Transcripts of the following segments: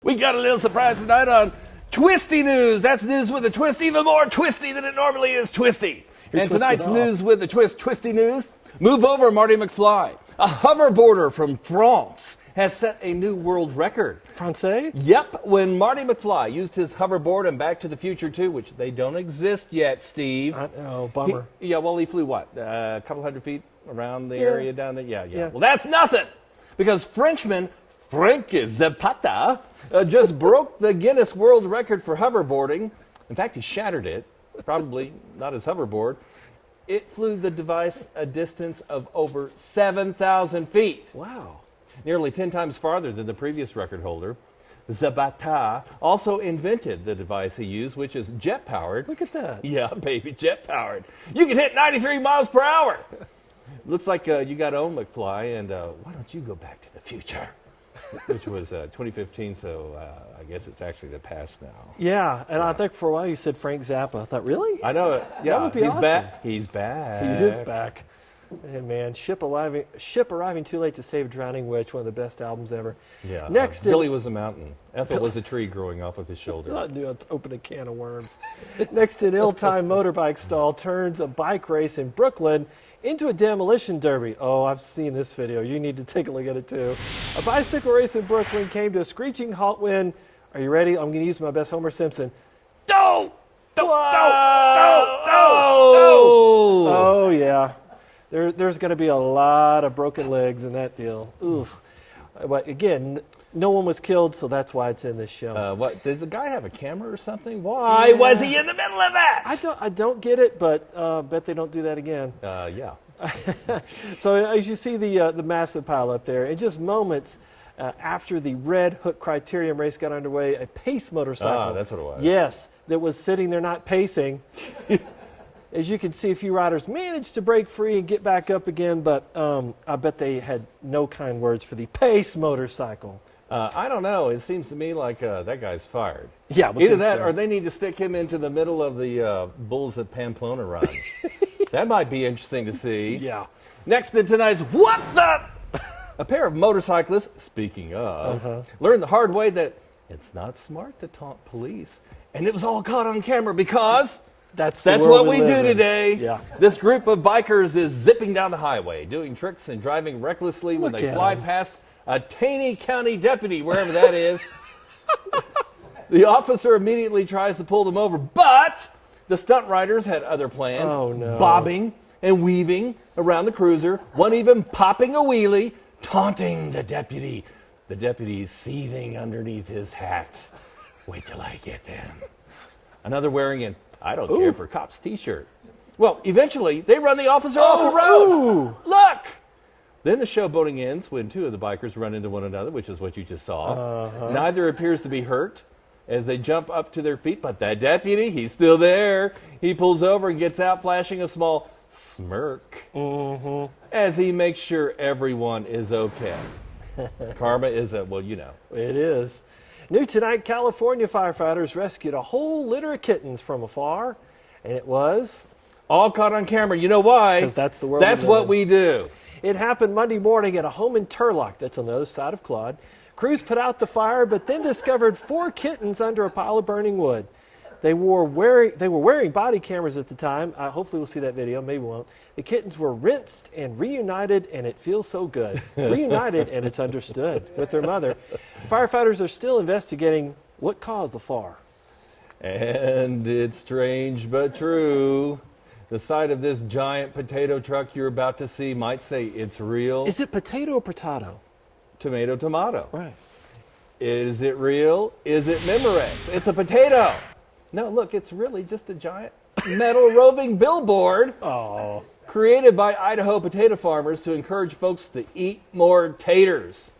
We got a little surprise tonight on Twisty News. That's news with a twist, even more twisty than it normally is twisty. And tonight's news with a twist, Twisty News. Move over, Marty McFly. A hoverboarder from France has set a new world record. Francais? Yep, when Marty McFly used his hoverboard in Back to the Future 2, which they don't exist yet, Steve. Oh, bummer. He flew what, a couple hundred feet around the area down there? Yeah. Well, that's nothing, because Frenchman Frank Zapata just broke the Guinness World Record for hoverboarding. In fact, he shattered it, probably not his hoverboard. It flew the device a distance of over 7,000 feet. Wow. Nearly 10 times farther than the previous record holder. Zapata also invented the device he used, which is jet-powered. Look at that. Yeah, baby, jet-powered. You can hit 93 miles per hour. Looks like you got own McFly, and why don't you go back to the future? Which was 2015, so I guess it's actually the past now. Yeah, and I think for a while you said Frank Zappa. I thought, really? I know it. Yeah, that would be he's awesome. back. He's back. He is back. And man, Ship Arriving Too Late to Save a Drowning Witch, one of the best albums ever. Yeah. Next, Billy was a mountain. Ethel was a tree growing off of his shoulder. I knew I'd open a can of worms. Next, an ill-timed motorbike stall turns a bike race in Brooklyn into a demolition derby. Oh, I've seen this video. You need to take a look at it too. A bicycle race in Brooklyn came to a screeching halt when, are you ready? I'm going to use my best Homer Simpson. Oh, yeah. There's going to be a lot of broken legs in that deal. Oof. But again, no one was killed, so that's why it's in this show. What, does the guy have a camera or something? Why was he in the middle of that? I don't get it, but bet they don't do that again. Yeah. So as you see the massive pile up there, in just moments after the Red Hook Criterium race got underway, a pace motorcycle. That's what it was. Yes, that was sitting there not pacing. As you can see, a few riders managed to break free and get back up again, but I bet they had no kind words for the pace motorcycle. I don't know. It seems to me like that guy's fired. Yeah, either that or they need to stick him into the middle of the Bulls of Pamplona run. That might be interesting to see. Yeah. Next in tonight's What the? A pair of motorcyclists, speaking of, learned the hard way that it's not smart to taunt police. And it was all caught on camera because that's what we do today. Yeah. This group of bikers is zipping down the highway, doing tricks and driving recklessly when they fly past a Taney County deputy, wherever that is. The officer immediately tries to pull them over, but the stunt riders had other plans, bobbing and weaving around the cruiser, one even popping a wheelie, taunting the deputy. The deputy's seething underneath his hat. Wait till I get them. Another wearing an I don't care for cops t-shirt. Well, eventually, they run the officer off the road. Look! Then the showboating ends when two of the bikers run into one another, which is what you just saw. Neither appears to be hurt as they jump up to their feet, but that deputy, he's still there. He pulls over and gets out, flashing a small smirk as he makes sure everyone is okay. Karma is well, you know. It is. New tonight, California firefighters rescued a whole litter of kittens from afar, and it was all caught on camera. You know why? Because that's the world. That's what we do. It happened Monday morning at a home in Turlock, that's on the other side of Claude. Crews put out the fire, but then discovered 4 kittens under a pile of burning wood. They were wearing body cameras at the time. Hopefully we'll see that video. Maybe we won't. The kittens were rinsed and reunited, and it feels so good. Reunited, and it's understood, with their mother. Firefighters are still investigating what caused the fire. And it's strange but true. The side of this giant potato truck you're about to see might say it's real. Is it potato or potato? Tomato, tomato. Right. Is it real? Is it Memorex? It's a potato. No, look, it's really just a giant metal roving billboard created by Idaho potato farmers to encourage folks to eat more taters.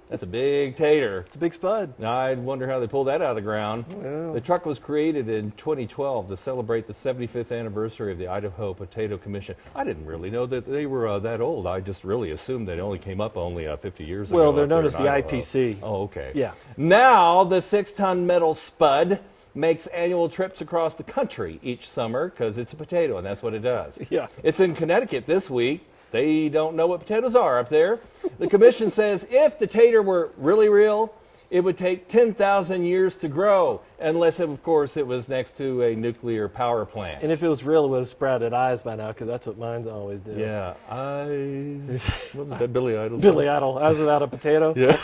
That's a big tater. It's a big spud. I wonder how they pulled that out of the ground. Yeah. The truck was created in 2012 to celebrate the 75th anniversary of the Idaho Potato Commission. I didn't really know that they were that old. I just really assumed they only came up 50 years ago. Well, they're known as the IPC. Oh, okay. Yeah. Now, the 6-ton metal spud makes annual trips across the country each summer because it's a potato, and that's what it does. Yeah. It's in Connecticut this week. They don't know what potatoes are up there. The commission says if the tater were really real, it would take 10,000 years to grow, unless, of course, it was next to a nuclear power plant. And if it was real, it would have sprouted eyes by now, because that's what mines always do. Yeah, eyes. What was that, Billy Idol? Billy Idol, eyes without a potato. Yeah.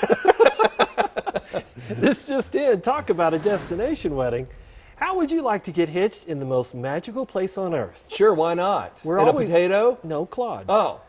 This just in, talk about a destination wedding. How would you like to get hitched in the most magical place on earth? Sure, why not? We're In always- a potato? No, Claude. Oh.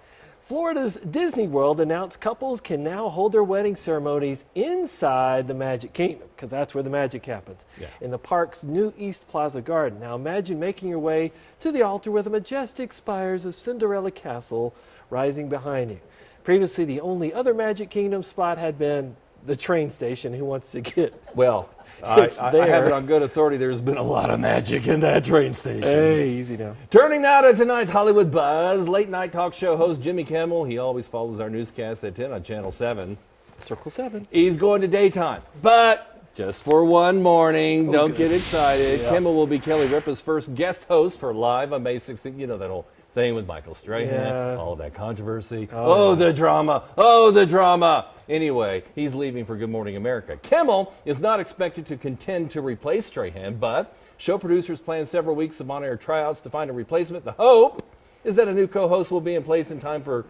Florida's Disney World announced couples can now hold their wedding ceremonies inside the Magic Kingdom, because that's where the magic happens, in the park's new East Plaza Garden. Now imagine making your way to the altar where the majestic spires of Cinderella Castle rising behind you. Previously, the only other Magic Kingdom spot had been the train station. Who wants to get... Well, I It's have there. it on good authority. There's been a lot of magic in that train station. Hey, easy now. Turning now to tonight's Hollywood Buzz, late night talk show host Jimmy Kimmel. He always follows our newscast at 10 on Channel 7. Circle 7. He's going to daytime, but just for one morning. Don't get excited. Yeah. Kimmel will be Kelly Ripa's first guest host for Live on May 16th. You know that whole thing with Michael Strahan, all that controversy. Oh, the drama. Oh, the drama. Anyway, he's leaving for Good Morning America. Kimmel is not expected to contend to replace Strahan, but show producers plan several weeks of on-air tryouts to find a replacement. The hope is that a new co-host will be in place in time for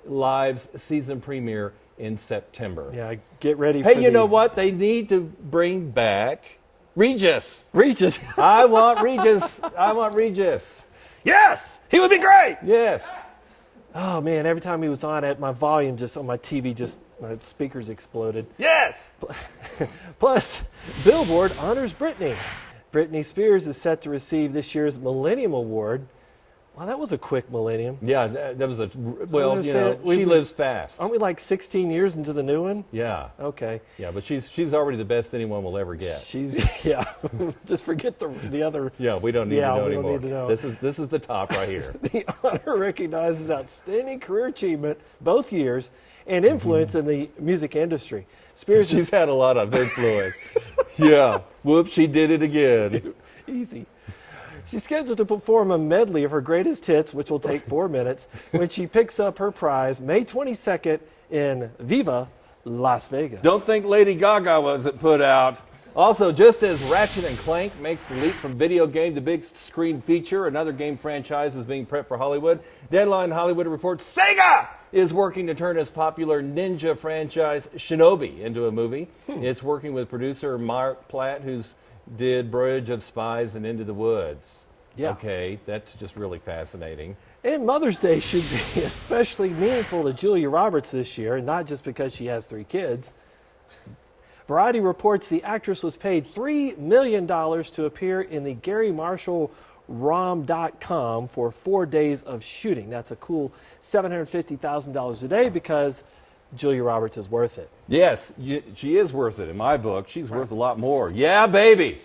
Live's season premiere in September. Yeah, get ready for Hey, you know what? They need to bring back Regis. Regis. I want Regis. I want Regis. Yes! He would be great! Yes. Oh, man, every time he was on it, my volume just on my TV my speakers exploded. Yes. Plus, Billboard honors Britney. Britney Spears is set to receive this year's Millennium Award. Wow, that was a quick millennium. Yeah, that was well, you know, we she lives fast. Aren't we like 16 years into the new one? Yeah. Okay. Yeah, but she's already the best anyone will ever get. Yeah. Just forget the other. Yeah, we don't need to know we anymore. don't need to know. This is the top right here. The honor recognizes outstanding career achievement both years and influence in the music industry. Spears She's had a lot of influence. Yeah. Whoops, she did it again. Easy. She's scheduled to perform a medley of her greatest hits, which will take 4 minutes, when she picks up her prize May 22nd in Viva Las Vegas. Don't think Lady Gaga wasn't put out. Also, just as Ratchet and Clank makes the leap from video game to big screen feature, another game franchise is being prepped for Hollywood. Deadline Hollywood reports Sega is working to turn its popular ninja franchise Shinobi into a movie. It's working with producer Mark Platt, who's did Bridge of Spies and Into the Woods. Yeah. Okay, that's just really fascinating. And Mother's Day should be especially meaningful to Julia Roberts this year, not just because she has 3 kids. Variety reports the actress was paid $3 million to appear in the Gary Marshall rom.com for 4 days of shooting. That's a cool $750,000 a day because Julia Roberts is worth it. Yes, she is worth it in my book. She's worth a lot more. Yeah, baby.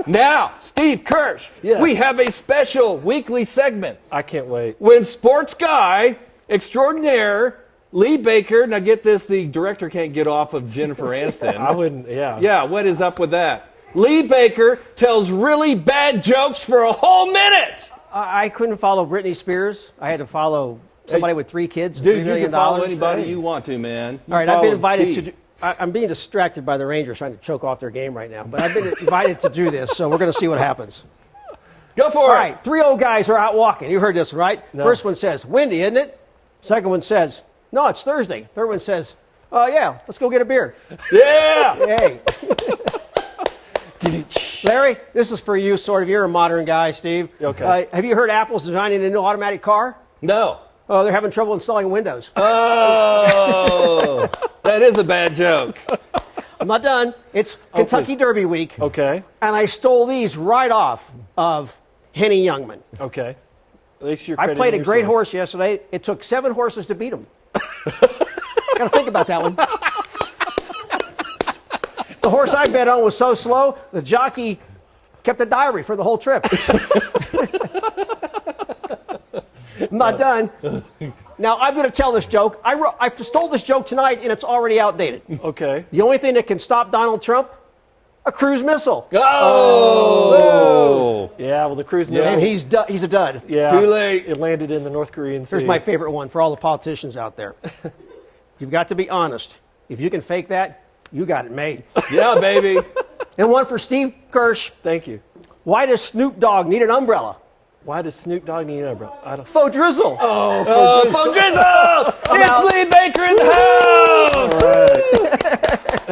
Now, Steve Kersh, Yes. we have a special weekly segment. I can't wait. When sports guy extraordinaire Lee Baker, now get this, the director can't get off of Jennifer Aniston. I wouldn't, yeah. Yeah, what is up with that? Lee Baker tells really bad jokes for a whole minute. I couldn't follow Britney Spears. I had to follow somebody with 3 kids. Dude, $3 you million. can follow anybody Hey. you want to, man. You All right, I've been followed invited Steve. to do. I'm being distracted by the Rangers trying to choke off their game right now, but I've been invited to do this, so we're going to see what happens. Go for All it. right, 3 old guys are out walking. You heard this, right? No. First one says, windy, isn't it? Second one says, no, it's Thursday. Third one says, oh, yeah, let's go get a beer. Yeah. Hey. Larry, this is for you, sort of. You're a modern guy, Steve. Okay. Have you heard Apple's designing a new automatic car? No. Oh, they're having trouble installing Windows. Oh, that is a bad joke. I'm not done. It's Kentucky Derby week. Okay. And I stole these right off of Henny Youngman. Okay. At least you're I crediting played a your great source. horse yesterday. It took 7 horses to beat him. Got to think about that one. The horse I bet on was so slow, the jockey kept a diary for the whole trip. I'm not done. Now, I'm going to tell this joke. I stole this joke tonight, and it's already outdated. Okay. The only thing that can stop Donald Trump, a cruise missile. Oh. Yeah, well, the cruise missile. And he's a dud. Yeah. Too late. It landed in the North Korean Sea. Here's my favorite one for all the politicians out there. You've got to be honest. If you can fake that, You got it made. Yeah, baby. And one for Steve Kersh. Thank you. Why does Snoop Dogg need an umbrella? Why does Snoop Dogg need an umbrella? I don't. Faux drizzle. Oh, Faux Drizzle! It's Lee Baker in the house!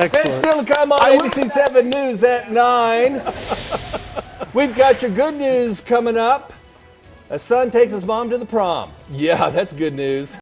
It's Excellent. still to come on ABC7 News at 9. We've got your good news coming up. A son takes his mom to the prom. Yeah, that's good news.